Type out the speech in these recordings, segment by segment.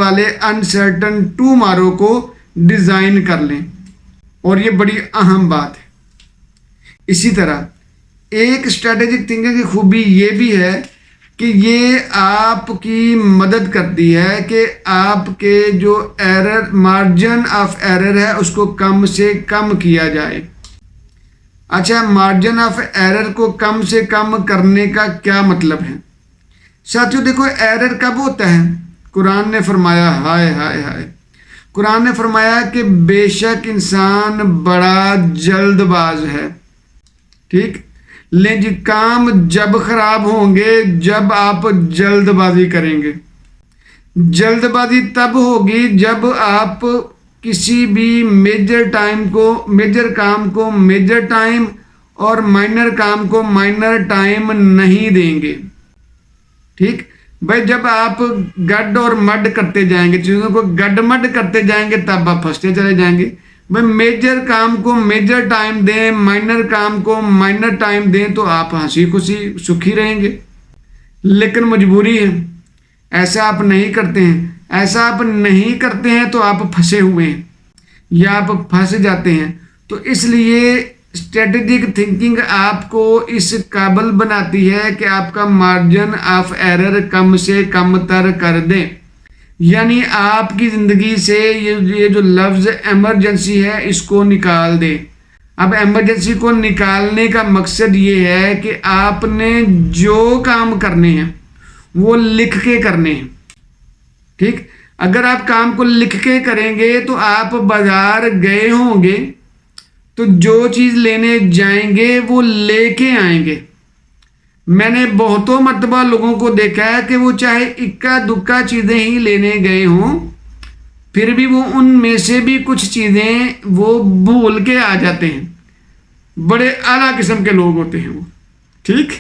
वाले uncertain tomorrow को design कर लें, और ये बड़ी अहम बात है। इसी तरह एक स्ट्रेटेजिक थिंकिंग की खूबी ये भी है कि ये आपकी मदद करती है कि आपके जो एरर, मार्जिन ऑफ एरर है, उसको कम से कम किया जाए। अच्छा, मार्जिन ऑफ एरर को कम से कम करने का क्या मतलब है? साथियों देखो, एरर कब होता है? कुरान ने फरमाया, हाय हाय हाय, कुरान ने फरमाया कि बेशक इंसान बड़ा जल्दबाज है। ठीक, लेकिन काम जब खराब होंगे जब आप जल्दबाजी करेंगे। जल्दबाजी तब होगी जब आप किसी भी मेजर काम को मेजर टाइम और माइनर काम को माइनर टाइम नहीं देंगे। ठीक भाई, जब आप गड और मड करते जाएंगे, चीज़ों को गड मड करते जाएंगे, तब आप फंसते चले जाएंगे। भाई मेजर काम को मेजर टाइम दें, माइनर काम को माइनर टाइम दें, तो आप हंसी खुशी सुखी रहेंगे। लेकिन मजबूरी है, ऐसा आप नहीं करते हैं। ऐसा आप नहीं करते हैं तो आप फंसे हुए हैं या आप फंस जाते हैं। तो इसलिए स्ट्रेटेजिक थिंकिंग आपको इस काबिल बनाती है कि आपका मार्जिन ऑफ एरर कम से कम तर कर दें। यानी आपकी ज़िंदगी से ये जो लफ्ज़ एमरजेंसी है, इसको निकाल दें। अब एमरजेंसी को निकालने का मकसद ये है कि आपने जो काम करने हैं वो लिख के करने हैं। ठीक, अगर आप काम को लिख के करेंगे तो आप बाजार गए होंगे तो जो चीज़ लेने जाएंगे वो लेके आएंगे। मैंने बहुतों मर्तबा लोगों को देखा है कि वो चाहे इक्का दुक्का चीज़ें ही लेने गए हों, फिर भी वो उनमें से भी कुछ चीज़ें वो भूल के आ जाते हैं। बड़े आला किस्म के लोग होते हैं वो। ठीक,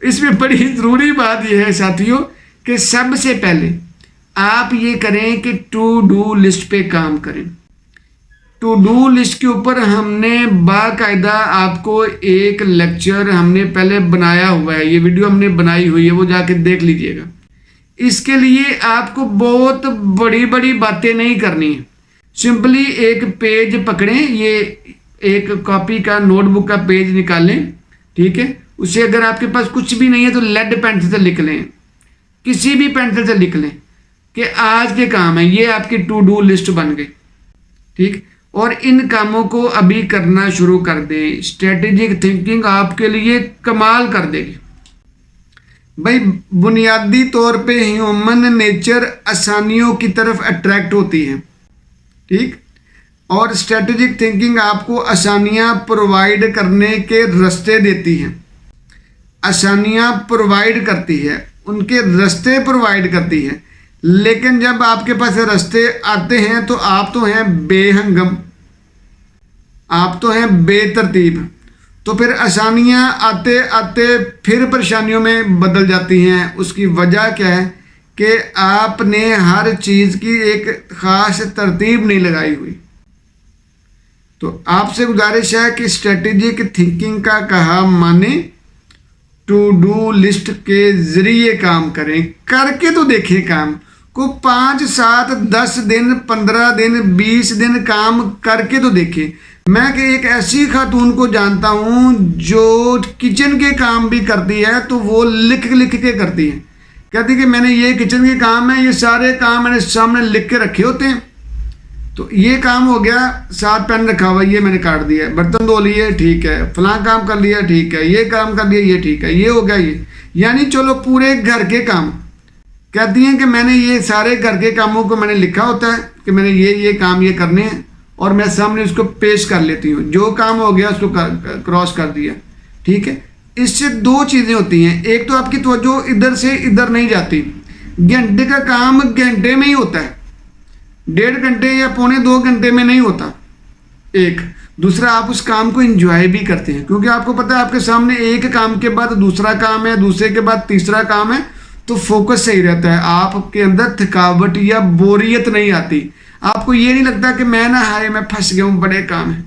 इसमें बड़ी ज़रूरी बात यह है साथियों कि सबसे पहले आप ये करें कि टू डू लिस्ट पे काम करें। टू डू लिस्ट के ऊपर हमने बाकायदा आपको एक लेक्चर हमने पहले बनाया हुआ है, ये वीडियो हमने बनाई हुई है, वो जाके देख लीजिएगा। इसके लिए आपको बहुत बड़ी बड़ी बातें नहीं करनी है। सिंपली एक पेज पकड़ें, ये एक कॉपी का नोटबुक का पेज निकालें। ठीक है, उसे अगर आपके पास कुछ भी नहीं है तो लेड पेंसिल से लिख लें, किसी भी पेंसिल से लिख लें कि आज के काम है। ये आपकी टू डू लिस्ट बन गई। ठीक, और इन कामों को अभी करना शुरू कर दें। स्ट्रेटेजिक थिंकिंग आपके लिए कमाल कर देगी। भाई बुनियादी तौर पे ह्यूमन नेचर आसानियों की तरफ अट्रैक्ट होती है। ठीक, और स्ट्रेटेजिक थिंकिंग आपको आसानियां प्रोवाइड करने के रास्ते देती है। आसानियां प्रोवाइड करती है, उनके रास्ते प्रोवाइड करती है। लेकिन जब आपके पास रास्ते आते हैं तो आप तो हैं बेहंगम, आप तो हैं बेतरतीब। तो फिर आसानियां आते आते फिर परेशानियों में बदल जाती हैं। उसकी वजह क्या है कि आपने हर चीज़ की एक ख़ास तरतीब नहीं लगाई हुई। तो आपसे गुजारिश है कि स्ट्रेटेजिक थिंकिंग का कहा माने टू डू लिस्ट के ज़रिए काम करें। करके तो देखें काम को, 5, 7, 10 दिन, 15 दिन, 20 दिन काम करके तो देखें। मैं कि एक ऐसी खातून को जानता हूँ जो किचन के काम भी करती है, तो वो लिख के करती है। कहती कि मैंने ये किचन के काम है, ये सारे काम मैंने सामने लिख के रखे होते हैं। तो ये काम हो गया, 7 पेन रखा हुआ, ये मैंने काट दिया, बर्तन धो लिए, ठीक है, फलां काम कर लिया, ठीक है, ये काम कर लिया, ये ठीक है, ये हो गया। ये यानी चलो पूरे घर के काम। कहती हैं कि मैंने ये सारे घर के कामों को मैंने लिखा होता है कि मैंने ये काम ये करने हैं, और मैं सामने उसको पेश कर लेती हूँ। जो काम हो गया उसको क्रॉस कर दिया। ठीक है, इससे 2 चीज़ें होती हैं। एक तो आपकी तवज्जो इधर से इधर नहीं जाती। घंटे का काम घंटे में ही होता है, 1.5 घंटे या 1.25 घंटे में नहीं होता। एक दूसरा, आप उस काम को एंजॉय भी करते हैं, क्योंकि आपको पता है आपके सामने एक काम के बाद दूसरा काम है, दूसरे के बाद तीसरा काम है, तो फोकस सही रहता है। आपके अंदर थकावट या बोरियत नहीं आती। आपको ये नहीं लगता कि मैं मैं फंस गया हूँ, बड़े काम है।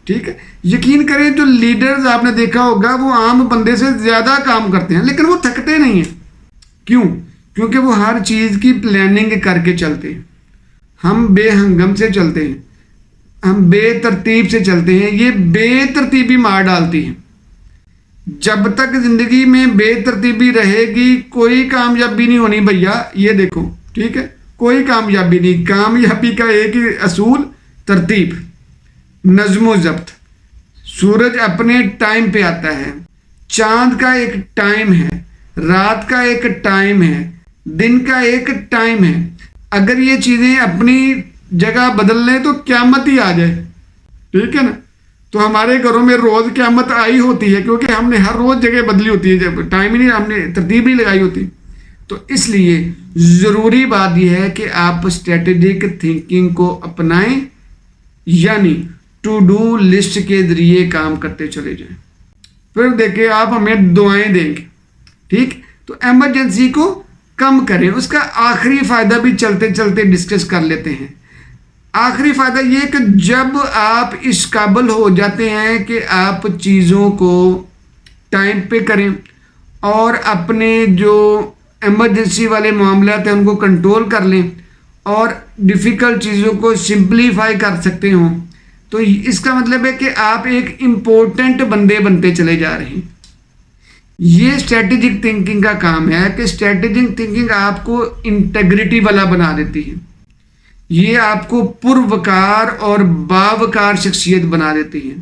ठीक है, यकीन करें जो लीडर्स आपने देखा होगा वो आम बंदे से ज़्यादा काम करते हैं, लेकिन वो थकते नहीं हैं। क्यों? क्योंकि वो हर चीज़ की प्लानिंग करके चलते हैं। ہم بے ہنگم سے چلتے ہیں، ہم بے ترتیب سے چلتے ہیں، یہ بے ترتیبی مار ڈالتی ہے۔ جب تک زندگی میں بے ترتیبی رہے گی کوئی کامیابی نہیں ہونی بھیا، یہ دیکھو ٹھیک ہے، کوئی کامیابی نہیں۔ کامیابی کا ایک ہی اصول ترتیب، نظم و ضبط۔ سورج اپنے ٹائم پہ آتا ہے، چاند کا ایک ٹائم ہے، رات کا ایک ٹائم ہے، دن کا ایک ٹائم ہے۔ اگر یہ چیزیں اپنی جگہ بدل لیں تو قیامت ہی آ جائے، ٹھیک ہے نا۔ تو ہمارے گھروں میں روز قیامت آئی ہوتی ہے کیونکہ ہم نے ہر روز جگہ بدلی ہوتی ہے، جب ٹائم ہی نہیں، ہم نے ترتیب نہیں لگائی ہوتی۔ تو اس لیے ضروری بات یہ ہے کہ آپ اسٹریٹجک تھنکنگ کو اپنائیں، یعنی ٹو ڈو لسٹ کے ذریعے کام کرتے چلے جائیں۔ پھر دیکھیں آپ ہمیں دعائیں دیں گے، ٹھیک، تو ایمرجنسی کو کم کریں۔ اس کا آخری فائدہ بھی چلتے چلتے ڈسکس کر لیتے ہیں۔ آخری فائدہ یہ کہ جب آپ اس قابل ہو جاتے ہیں کہ آپ چیزوں کو ٹائم پہ کریں اور اپنے جو ایمرجنسی والے معاملات ہیں ان کو کنٹرول کر لیں اور ڈیفیکلٹ چیزوں کو سمپلیفائی کر سکتے ہوں، تو اس کا مطلب ہے کہ آپ ایک امپورٹنٹ بندے بنتے چلے جا رہے ہیں۔ یہ اسٹریٹجک تھنکنگ کا کام ہے کہ اسٹریٹجک تھنکنگ آپ کو انٹیگریٹی والا بنا دیتی ہے، یہ آپ کو پروکار اور باوقار شخصیت بنا دیتی ہے،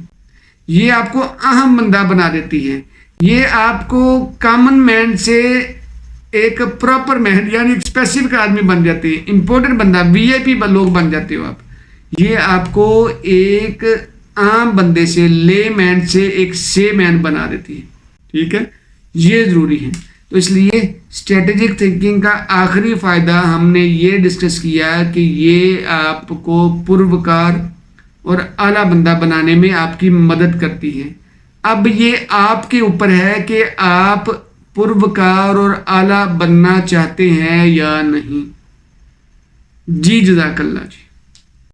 یہ آپ کو اہم بندہ بنا دیتی ہے، یہ آپ کو کامن مین سے ایک پراپر مین یعنی ایک اسپیسیفک آدمی بن جاتی ہے، امپورٹنٹ بندہ، وی آئی پی لوگ بن جاتے ہو آپ۔ یہ آپ کو ایک عام بندے سے، لے مین سے ایک سے مین بنا دیتی ہے، ٹھیک ہے، یہ ضروری ہے۔ تو اس لیے اسٹریٹجک تھنکنگ کا آخری فائدہ ہم نے یہ ڈسکس کیا کہ یہ آپ کو پروکار اور اعلیٰ بندہ بنانے میں آپ کی مدد کرتی ہے۔ اب یہ آپ کے اوپر ہے کہ آپ پروکار اور اعلیٰ بننا چاہتے ہیں یا نہیں۔ جی جزاک اللہ جی۔